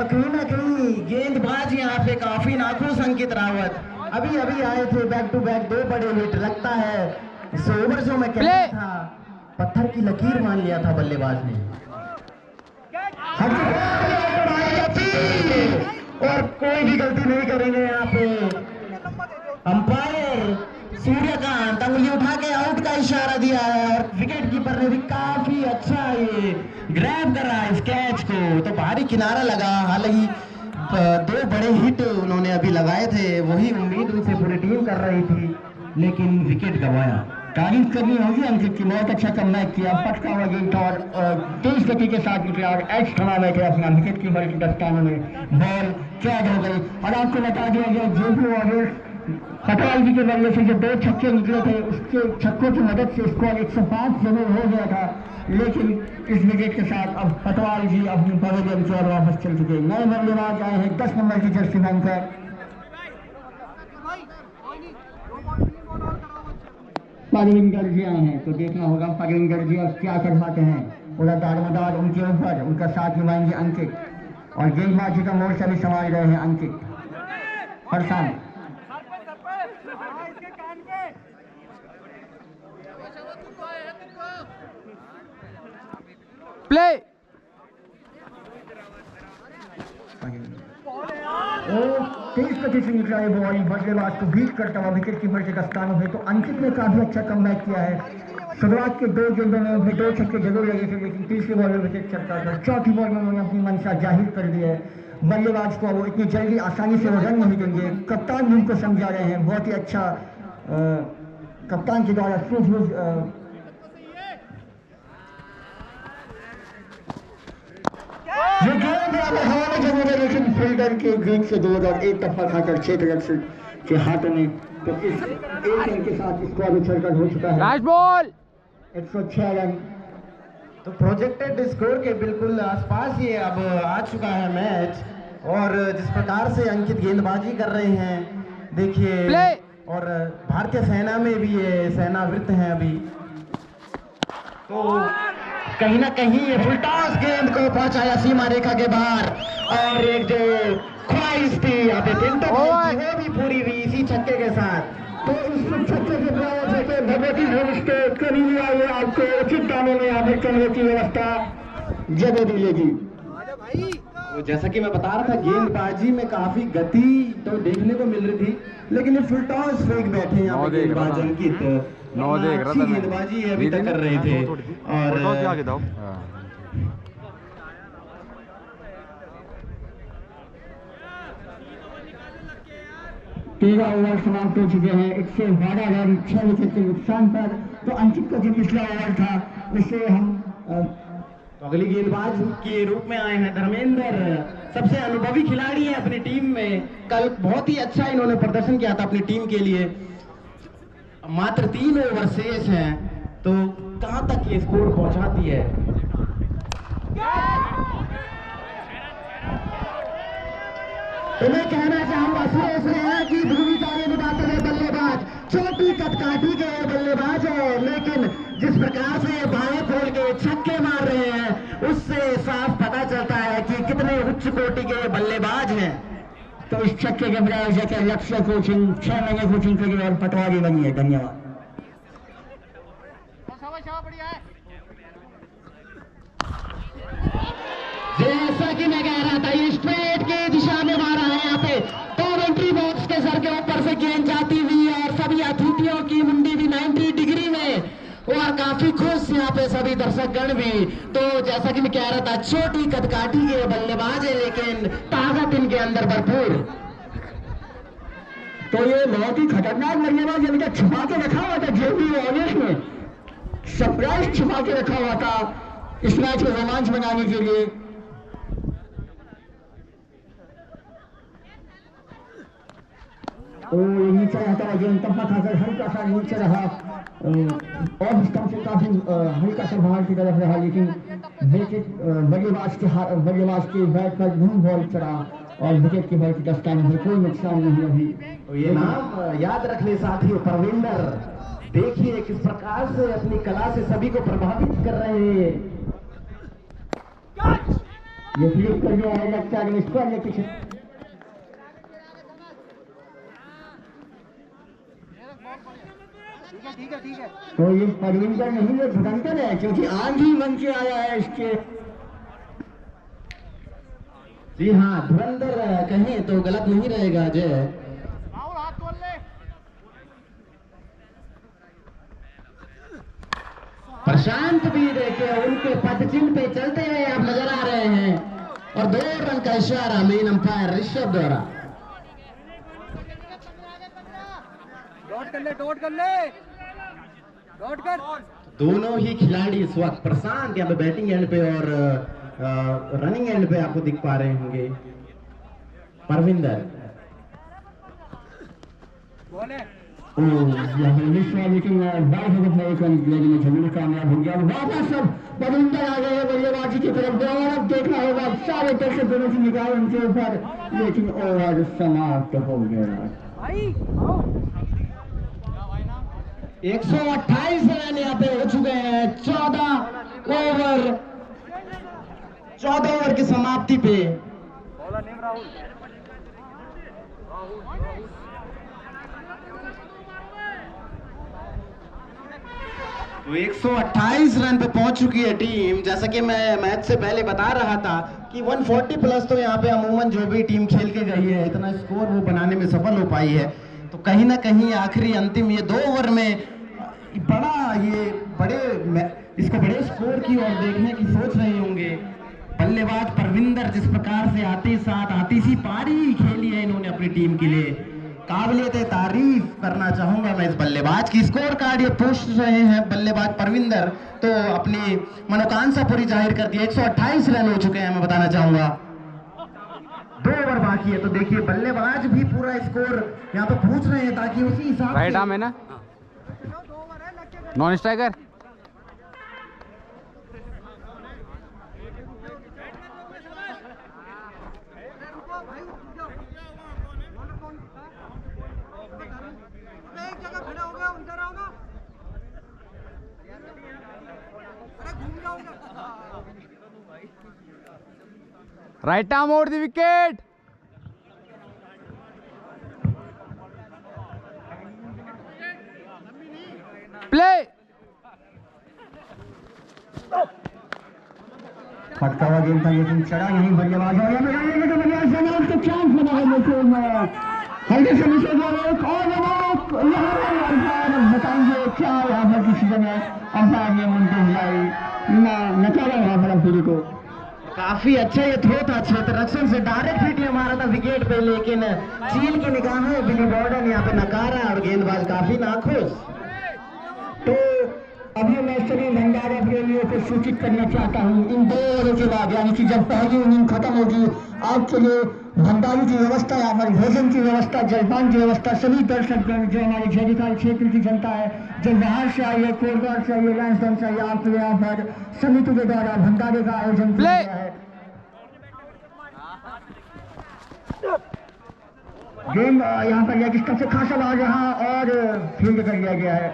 कहीं ना कहीं गेंदबाज यहाँ पे काफी नाखुश अंकित रावत अभी अभी आए थे, बैक टू बैक 2 बड़े हिट। लगता है इस ओवर जो मैं कहता था पत्थर की लकीर मान लिया था बल्लेबाज ने। और कोई भी गलती नहीं करेंगे यहाँ पे अंपायर सूर्यकांत। अंगुली उठा के आउट का इशारा दिया है और विकेट कीपर ने भी काफी अच्छा ये ग्रैब करा इस कैच को, तो भारी किनारा लगा। हालांकि 2 बड़े हिट उन्होंने अभी लगाए थे, वही उम्मीद उनसे पूरी टीम कर रही थी, लेकिन विकेट गंवाया। तारीफ करनी होगी अंकित की, बहुत अच्छा कमबैक किया, पटका हुआ गेंद था और तेज गति के साथ निकला और एच थमा बैठे अपना विकेट कीपर की दस्तानों में। बॉल कैद हो गई और आपको बता दिया गया जो भी ओवर पटवाल जी के बल्ले से जो 2 छक्के निकले थे, उसके छक्कों की मदद से स्कोर 105 जरूर हो गया था, लेकिन इस विकेट के साथ अब पटवाल जी अपनी पवेलियन की ओर वापस चल चुके। नए बल्लेबाज आए हैं 10 नंबर की जर्सी पहनकर। पगविंदर जी आए हैं, तो देखना होगा पगविंदर जी अब क्या कर पाते हैं। उधर दारोमदार उनके ऊपर, उनका साथ निभाएंगे अंकित और गेंदबाजी का मोर्चा भी संभाल रहे हैं अंकित हरसान। प्ले तेज गति से निकला है बॉल, बल्लेबाज को बीट करता हुआ विकेट कीपर के दस्तानों में। तो अंकित ने काफी अच्छा कमबैक किया है। शुरुआत के 2 गेंदों में उन्हें 2 छक्के जरूर लगे थे, लेकिन तीसरी बॉल में विकेट चलता था। चौथी बॉल में उन्होंने अपनी मंशा जाहिर कर दी है। बल्लेबाज को वो इतनी जल्दी आसानी से वो रन नहीं देंगे। कप्तान भी उनको समझा रहे हैं, बहुत ही अच्छा कप्तान के द्वारा सूझबूझ ये गेंद हवा में जरूर है, लेकिन फील्डर के गेंद से दूर और एक दफा खाकर 6 रन के हाथों में। तो इस 1 रन के साथ स्कोर उछलकर हो चुका है लास्ट बॉल 106 रन। तो प्रोजेक्टेड स्कोर के बिल्कुल आसपास ये अब आ चुका है मैच, और जिस प्रकार से अंकित गेंदबाजी कर रहे हैं देखिए, और भारतीय सेना में भी ये सेनावृत्त हैं अभी, तो कहीं ना कहीं ये फुलटॉस गेंद को पहुंचाया सीमा रेखा के बाहर। और एक जो ख्वाहिश थी यहाँ पे पिंटो भाई की, वो भी पूरी हुई इसी छक्के के साथ। तो इस छक्के के बाद भगवती होम स्टेट करीबी आइए, आपको उचित दामों में यहाँ पर चलने की व्यवस्था जगह मिलेगी। तो जैसा कि मैं बता रहा था, गेंदबाजी में काफी गति तो देखने को मिल रही थी, लेकिन ये फुलटॉस फेंक बैठे यहाँ पे गेंदबाज अंकित। अच्छी गेंदबाजी अभी तक कर रहे थे। और 13 ओवर समाप्त हो चुके हैं। 112 रन 6 विकेट के नुकसान पर। तो अंकित का जो पिछला ओवर था उसे हम अगली गेंदबाज के रूप में आए हैं धर्मेंद्र, सबसे अनुभवी खिलाड़ी हैं अपनी टीम में। कल बहुत ही अच्छा इन्होंने प्रदर्शन किया था अपनी टीम के लिए। मात्र 3 ओवर शेष हैं, तो कहां तक ये स्कोर पहुंचाती है। तो मैं कहना चाहूंगा सुरेश रैना की भूमिका निभाते हुए बल्लेबाज चोटी कटकाठी के बल्लेबाज है, लेकिन जिस प्रकार से बाएं खोल के छक्के मार रहे हैं उससे साफ पता चलता है कि कितने उच्च कोटि के बल्लेबाज हैं। तो इस छक्के के बजाय जैसे लक्ष्य कोचिंग 6 महीने कोचिंग के और पटवारी बनी है। धन्यवाद। जैसा कि मैं कह रहा था, ये स्ट्रेट की दिशा में मारा है यहाँ पे, तो एंट्री बॉक्स के सर के ऊपर से गेंद जाती हुई और सभी अतिथियों की मुंडी भी 90 डिग्री में, और काफी खुश यहाँ पे सभी दर्शकगण भी। तो जैसा कि मैं कह रहा था, छोटी कदकाठी के बल्लेबाज है, लेकिन ताकत इनके अंदर भरपूर। तो ये बहुत ही खतरनाक बल्लेबाज अभी तक छुपा के रखा हुआ था, जो भी ऑडियंस में सरप्राइज छुपा के रखा हुआ था इस मैच को रोमांच बनाने के लिए। तो नीचे रहता है गेंद, तब खाकर हल्का सा नीचे रहा और स्टंप से काफी हल्का सा बाहर की तरफ रहा, लेकिन विकेट बल्लेबाज के बैट पर धूम बॉल चढ़ा और विकेट कीपर की दस्ताने में कोई नुकसान नहीं अभी। तो ये नाम याद रख ले साथियों, परविंदर। देखिए किस प्रकार से अपनी कला से सभी को प्रभावित कर रहे हैं। ये फ्लिप कर दिया है, लगता है स्क्वायर के पीछे। ठीक है। तो ये परविंदर नहीं, ये धुरंधर है, क्योंकि आंधी बन के आया है इसके। जी हाँ, धुरंधर कहें तो गलत नहीं रहेगा अजय। प्रशांत भी देखे उनके पदचिन्ह पे चलते हुए आप नजर आ रहे हैं, और 2 रन का इशारा मेन अंपायर ऋषभ द्वारा। डॉट कर। दोनों ही खिलाड़ी इस वक्त, प्रशांत यहाँ पे बैटिंग एंड पे और रनिंग एंड पे आपको दिख पा रहे होंगे। परविंदर लेकिन 22 रन लेने में जरूर कामयाब हो गया। वापस सब परविंदर आ गए बल्लेबाजी की तरफ। और अब देखना होगा सारे दर्शक दोनों की निगाह उनके ऊपर, लेकिन ओवर समाप्त हो गया। 128 रन यहाँ पे हो चुके हैं 14 ओवर की समाप्ति पे। तो 128 रन पे पहुंच चुकी है टीम। जैसा कि मैं मैच से पहले बता रहा था कि 140 प्लस तो यहाँ पे अमूमन जो भी टीम खेल के गई है, इतना स्कोर वो बनाने में सफल हो पाई है। तो कहीं ना कहीं आखिरी अंतिम ये 2 ओवर में इसको बड़े स्कोर की ओर देखने की सोच रहे होंगे। बल्लेबाज परविंदर जिस प्रकार से आती सी पारी खेली है इन्होंने अपनी टीम के लिए, काबिलियत तारीफ करना चाहूंगा मैं इस बल्लेबाज की। स्कोर कार्ड ये पूछ रहे हैं बल्लेबाज परविंदर, तो अपनी मनोकांक्षा पूरी जाहिर कर दी। 128 रन हो चुके हैं, मैं बताना चाहूंगा। 2 ओवर बाकी है, तो देखिए बल्लेबाज भी पूरा स्कोर यहाँ पे पूछ रहे हैं ताकि उसी हिसाब से। राइट आर्म है ना, non striker. Right arm over the wicket. Play. फटका हुआ गेंद था, लेकिन चढ़ा नहीं बल्लेबाज। तो चांस बना है, लेकिन हल्के से मिस हो गया। एक और बताएंगे क्या यहाँ पर किसी समय अंपायर ने उनको हिलाई नकारा यहाँ पर अंपायर को। काफी अच्छा ये थ्रो था, क्षेत्र रक्षण से डायरेक्ट हिट ये मारा था विकेट पे, लेकिन चील की निगाहें बिली बॉर्डर यहाँ पे नकारा और गेंदबाज काफी नाखुश। तो अभी मैं सभी भंडारा प्रेमियों को सूचित करना चाहता हूँ, इन 2 ओवरों के बाद यानी कि जब पहली इनिंग खत्म होगी, आपके लिए भंडारी की व्यवस्था, हमारे भोजन की व्यवस्था, जलपान की व्यवस्था, सभी दर्शक जो हमारे जयकार क्षेत्र की जनता है, जो बाहर से आई है, कोटद्वार से आई है, लैंसडन से आई है, आपके यहाँ पर समिति के द्वारा भंडारे का आयोजन किया गया है। गेम यहाँ पर यह किस तरह से खासा आ रहा और फील्ड कर लिया गया है।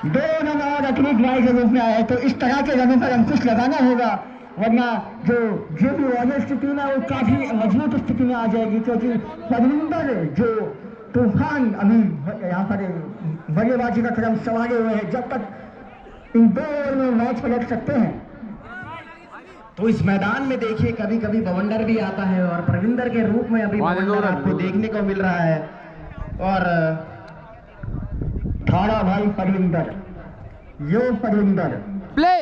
2 रन और अतिरिक्त ड्राइव के रूप में आए, तो इस तरह के रनों पर अंकुश लगाना होगा, वरना जो भी वाली स्थिति में वो काफी मजबूत स्थिति में आ जाएगी, क्योंकि परविंदर जो तूफान अभी यहाँ पर बल्लेबाजी का क्रम संभाले हुए हैं, जब तक इन 2 ओवर में मैच पलट सकते हैं। तो इस मैदान में देखिए कभी कभी बवंडर भी आता है, और परविंदर के रूप में अभी बवंडर आपको देखने को मिल रहा है। और थाड़ा भाई परविंदर, यो परविंदर। प्ले।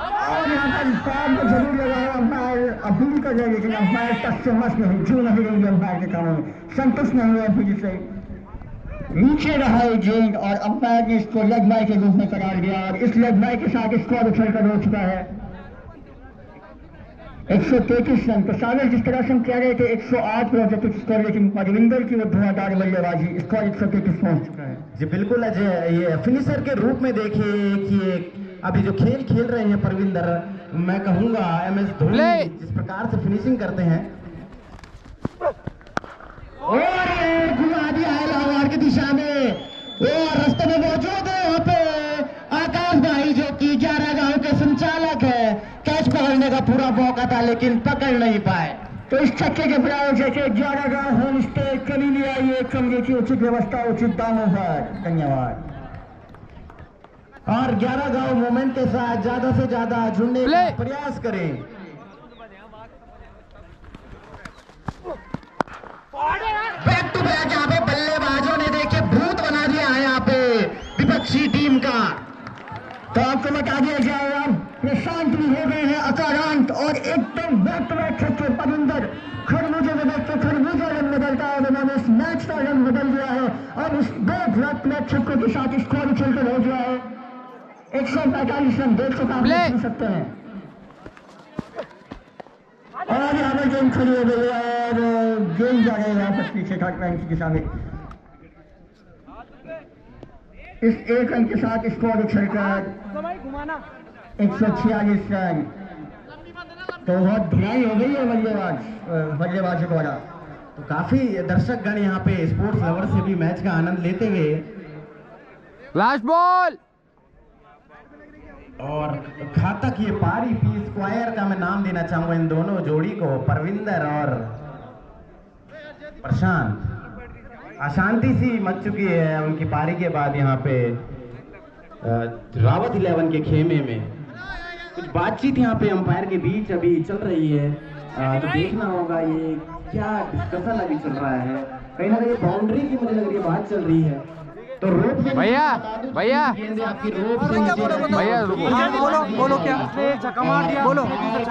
और यहाँ पर पैर को जरूर लगाया, अंपायर अपील कर रहे, लेकिन अंपायर तक से मस्त नहीं, क्यों नहीं रहेंगे अंपायर के कामों में, संतुष्ट नहीं हुआ अपील से, नीचे रहा है गेंद और अंपायर ने इसको लेग बाय के रूप में करार दिया, और इस लेग बाय के साथ स्कोर उछलकर हो चुका है 133 रन। तो सागर जिस तरह से हम कह रहे थे 108 पर स्कोर, लेकिन परविंदर की वो धुआंधार बल्लेबाजी, स्कोर 133 पहुंच चुका है। जी बिल्कुल अजय, ये फिनिशर के रूप में देखिए कि अभी जो खेल खेल रहे हैं परविंदर, मैं कहूंगा MS धोनी जिस प्रकार से फिनिशिंग करते हैं, और घुमा दिया है लाहौर की दिशा में, और रास्ते में मौजूद है वहां पे चालक है, कैच पकड़ने का पूरा मौका था लेकिन पकड़ नहीं पाए। तो इस छक्के के प्रयोग जैसे 11 गांव होम स्टे कभी भी आइए, कमरे की उचित व्यवस्था उचित दामों पर। धन्यवाद। और 11 गांव मूवमेंट के साथ ज्यादा से ज्यादा जुड़ने का प्रयास करें। बैक टू बैक यहाँ पे बल्लेबाजों ने देखे भूत बना दिया है यहाँ पे विपक्षी टीम का। तो आपको बता दिया जाएगा ये शांत भी हो गए हैं, अकारांत और एकदम बैक टू बैक छक्के। परिंदर खरबूजे के बैक से खरबूजा रंग बदलता है, उन्होंने इस मैच का रंग बदल दिया है और उस बैक बैक मैच छक्कों के साथ स्कोर उछलकर हो गया है 145 रन। देख सकते हैं और यहाँ पर गेंद खड़ी हो गई है और गेंद जा रही है यहाँ पर पीछे थर्ड लाइन की दिशा में। इस 1 रन के साथ स्कोर उछलकर 146 रन। तो बहुत ढिलाई हो गई है बल्लेबाजों द्वारा। तो काफी दर्शकगण यहाँ पे स्पोर्ट्स लवर से भी मैच का आनंद लेते हुए लास्ट बॉल और घातक ये पारी पी स्क्वायर का मैं नाम देना चाहूंगा इन दोनों जोड़ी को, परविंदर और प्रशांत। अशांति सी मच चुकी है उनकी पारी के बाद यहाँ पे रावत 11 के खेमे में। कुछ बातचीत यहाँ पे अंपायर के बीच अभी चल रही है, तो देखना होगा ये क्या डिस्कशन अभी चल रहा है। कहीं ना कहीं बाउंड्री की मुझे लग रही है बात चल रही है। तो रोप से भैया गेंद आपकी रोप से भैया बोलो क्या? बोलो।